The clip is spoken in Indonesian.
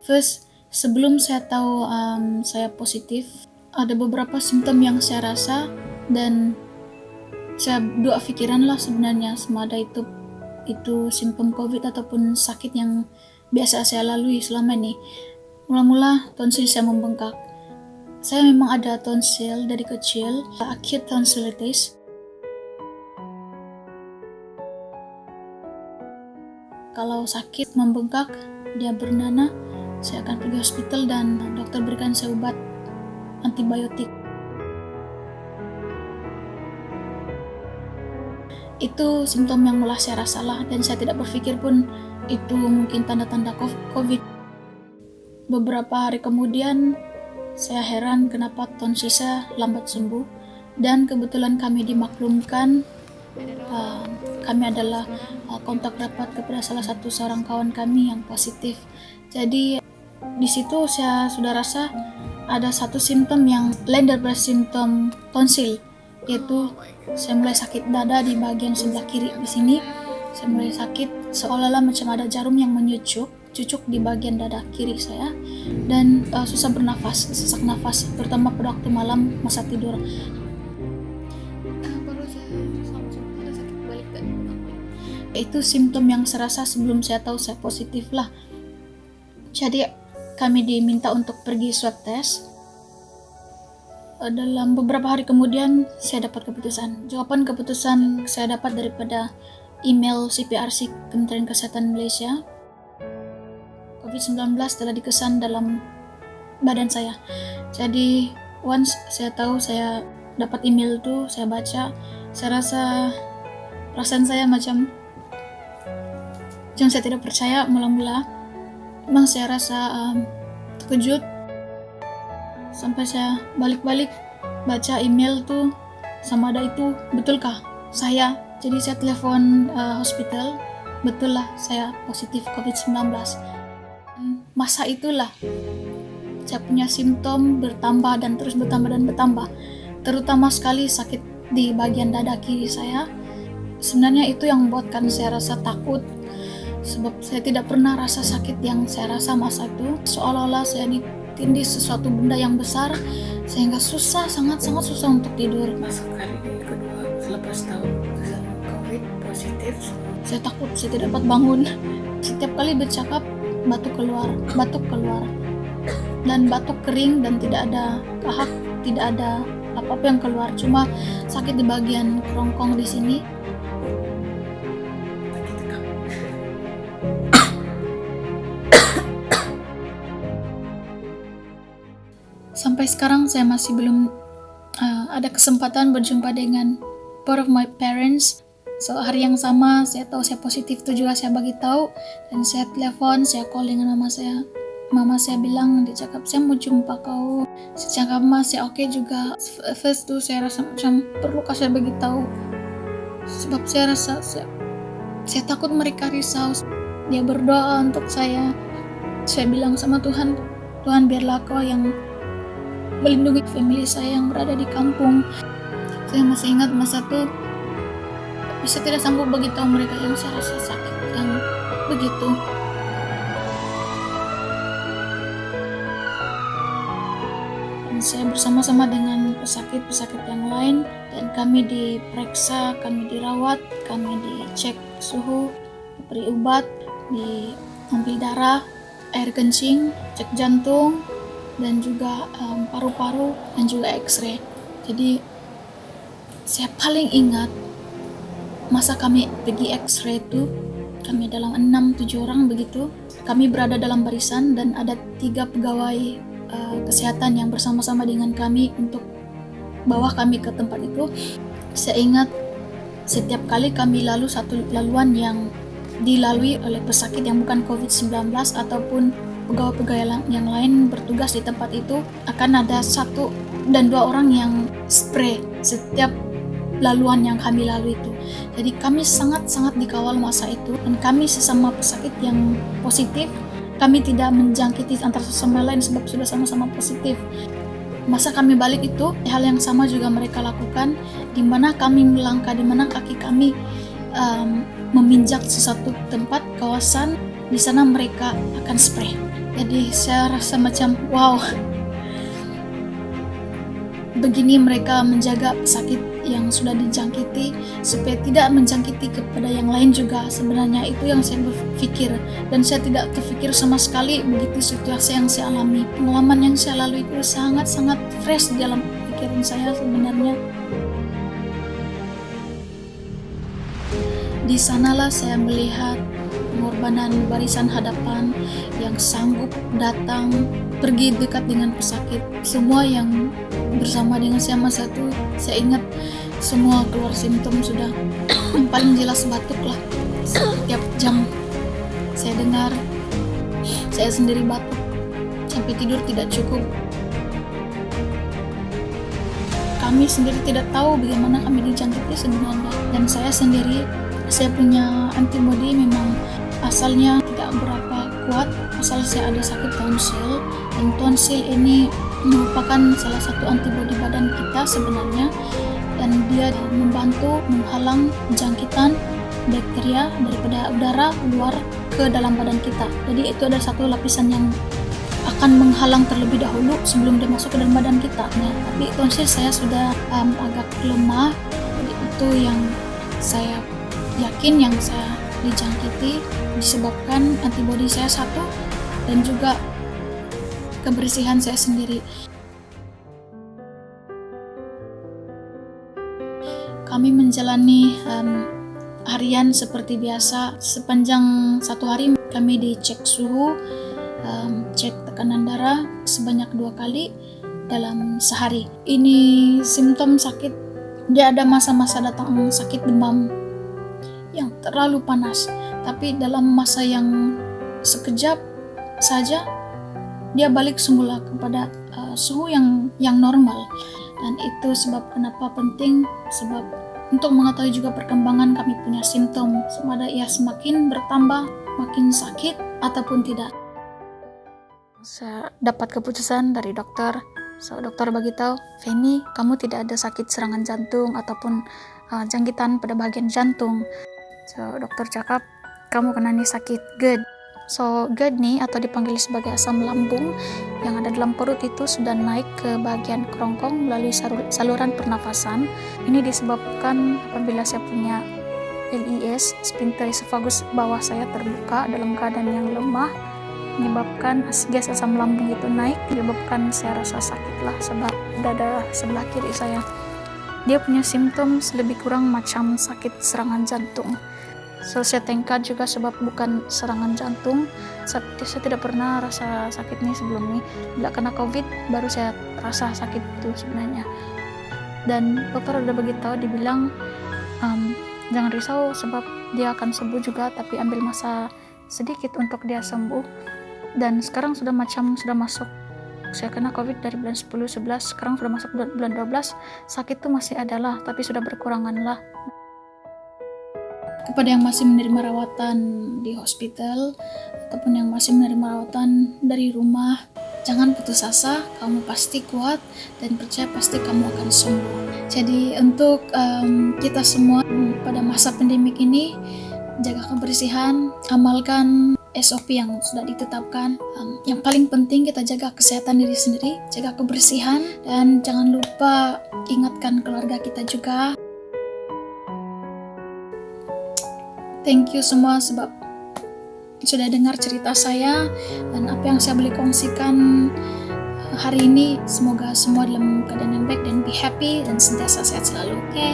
First, sebelum saya tahu saya positif, ada beberapa simptom yang saya rasa dan saya dua pikiran lah sebenarnya semada itu simptom COVID ataupun sakit yang biasa saya lalui selama ini. Mula-mula tonsil saya membengkak. Saya memang ada tonsil dari kecil, acute tonsillitis. Kalau sakit membengkak, dia bernanah, saya akan pergi hospital dan dokter berikan saya obat antibiotik. Itu simptom yang mulai saya rasalah dan saya tidak berpikir pun itu mungkin tanda-tanda COVID. Beberapa hari kemudian, saya heran kenapa tonsil saya lambat sembuh dan kebetulan kami dimaklumkan kami adalah kontak rapat kepada salah satu seorang kawan kami yang positif. Jadi di situ saya sudah rasa ada satu simptom yang lain daripada simptom tonsil, yaitu saya mulai sakit dada di bagian sebelah kiri di sini. Saya mulai sakit seolah-olah macam ada jarum yang cucuk di bagian dada kiri saya dan susah bernafas, sesak nafas, terutama pada waktu malam masa tidur. Itu simptom yang saya rasa sebelum saya tahu saya positif lah. Jadi kami diminta untuk pergi swab test. Dalam beberapa hari kemudian saya dapat keputusan. Jawaban keputusan saya dapat daripada email CPRC Kementerian Kesehatan Malaysia. COVID-19 telah dikesan dalam badan saya. Jadi once saya tahu saya dapat email itu, saya baca, saya rasa perasaan saya macam saya tidak percaya mula-mula. Memang saya rasa terkejut sampai saya balik-balik baca email tuh sama ada itu betulkah saya. Jadi saya telepon hospital, betul lah saya positif COVID-19. Masa itulah saya punya simptom bertambah dan terus bertambah, terutama sekali sakit di bagian dada kiri saya. Sebenarnya itu yang membuatkan saya rasa takut, sebab saya tidak pernah rasa sakit yang saya rasa masa itu. Seolah-olah saya ditindih sesuatu benda yang besar sehingga sangat susah untuk tidur. Masuk kali kedua selepas tahu COVID positif, saya takut, saya tidak dapat bangun. Setiap kali bercakap batuk keluar dan batuk kering dan tidak ada kahak, tidak ada apa-apa yang keluar, cuma sakit di bagian kerongkong di sini. Sampai sekarang saya masih belum ada kesempatan berjumpa dengan both of my parents. So hari yang sama saya tahu saya positif itu juga saya bagi tahu dan saya telepon, saya call dengan mama saya. Mama saya bilang, dia cakap saya mau jumpa kau. Saya cakap saya oke juga. First tuh saya rasa macam perlu saya bagi tahu sebab saya rasa saya takut mereka risau. Dia berdoa untuk saya. Saya bilang sama Tuhan biarlah kau yang melindungi family saya yang berada di kampung. Saya masih ingat masa itu bisa tidak sanggup beritahu mereka yang saya rasa sakit yang begitu. Dan saya bersama-sama dengan pesakit yang lain dan kami diperiksa, kami dirawat, kami dicek suhu, diberi obat, diambil darah, air kencing, cek jantung, dan juga paru-paru dan juga X-ray. Jadi saya paling ingat masa kami pergi X-ray itu, kami dalam 6-7 orang begitu. Kami berada dalam barisan dan ada 3 pegawai kesehatan yang bersama-sama dengan kami untuk bawa kami ke tempat itu. Saya ingat setiap kali kami lalu satu laluan yang dilalui oleh pesakit yang bukan COVID-19 ataupun pegawai-pegawai yang lain bertugas di tempat itu, akan ada 1 dan 2 orang yang spray setiap laluan yang kami lalui itu. Jadi kami sangat dikawal masa itu dan kami sesama pesakit yang positif, kami tidak menjangkiti antara sesama lain sebab sudah sama-sama positif. Masa kami balik itu, hal yang sama juga mereka lakukan, di mana kami melangkah, di mana kaki kami meminjak sesuatu tempat, kawasan, di sana mereka akan spray. Jadi saya rasa macam wow, begini mereka menjaga pesakit yang sudah dijangkiti supaya tidak menjangkiti kepada yang lain juga. Sebenarnya itu yang saya berpikir, dan saya tidak terpikir sama sekali begitu situasi yang saya alami. Pengalaman yang saya lalui itu sangat-sangat fresh di dalam pikiran saya sebenarnya. Di sanalah saya melihat pengorbanan barisan hadapan yang sanggup datang pergi dekat dengan pesakit. Semua yang bersama dengan saya masa itu, saya ingat semua keluar simptom sudah yang paling jelas batuk lah. Setiap jam saya dengar, saya sendiri batuk sampai tidur tidak cukup. Kami sendiri tidak tahu bagaimana kami dijangkiti sebenarnya, dan saya sendiri, saya punya antibodi memang asalnya tidak berapa kuat, asal saya ada sakit tonsil, dan tonsil ini merupakan salah satu antibodi badan kita sebenarnya, dan dia membantu menghalang jangkitan bakteria daripada udara keluar ke dalam badan kita. Jadi itu ada satu lapisan yang akan menghalang terlebih dahulu sebelum dia masuk ke dalam badan kita. Nah, tapi tonsil saya sudah agak lemah, jadi itu yang saya yakin yang saya dijangkiti disebabkan antibodi saya satu dan juga kebersihan saya sendiri. Kami menjalani harian seperti biasa. Sepanjang satu hari kami dicek suhu, cek tekanan darah sebanyak 2 kali dalam sehari. Ini simptom sakit, dia ada masa-masa datang sakit demam yang terlalu panas, tapi dalam masa yang sekejap saja dia balik semula kepada suhu yang normal. Dan itu sebab kenapa penting, sebab untuk mengetahui juga perkembangan kami punya simptom, sama ia semakin bertambah, makin sakit ataupun tidak. Saya dapat keputusan dari dokter. Dokter bagi tahu, Feni, kamu tidak ada sakit serangan jantung ataupun jangkitan pada bagian jantung. Dokter cakap, kamu kena nih sakit GERD. GERD nih atau dipanggil sebagai asam lambung yang ada dalam perut itu sudah naik ke bagian kerongkong melalui saluran pernafasan. Ini disebabkan apabila saya punya LES, sphincter esophagus bawah saya terbuka dalam keadaan yang lemah, menyebabkan gas asam lambung itu naik, menyebabkan saya rasa sakit lah sebab dada sebelah kiri saya. Dia punya simptom lebih kurang macam sakit serangan jantung. Saya tengkar juga sebab bukan serangan jantung. Saya tidak pernah rasa sakit ini sebelum ini. Bila kena COVID baru saya rasa sakit itu sebenarnya. Dan dokter udah beritahu, dibilang jangan risau sebab dia akan sembuh juga, tapi ambil masa sedikit untuk dia sembuh. Dan sekarang sudah masuk, saya kena COVID dari bulan 10-11, sekarang sudah masuk bulan 12. Sakit itu masih ada lah, tapi sudah berkurangan lah. Kepada yang masih menerima rawatan di hospital ataupun yang masih menerima rawatan dari rumah, jangan putus asa, kamu pasti kuat dan percaya pasti kamu akan sembuh. Jadi untuk kita semua pada masa pandemik ini, jaga kebersihan, amalkan SOP yang sudah ditetapkan. Yang paling penting kita jaga kesehatan diri sendiri, jaga kebersihan, dan jangan lupa ingatkan keluarga kita juga. Thank you semua sebab sudah dengar cerita saya dan apa yang saya boleh kongsikan hari ini. Semoga semua dalam keadaan yang baik dan be happy dan sentiasa sehat selalu. Oke.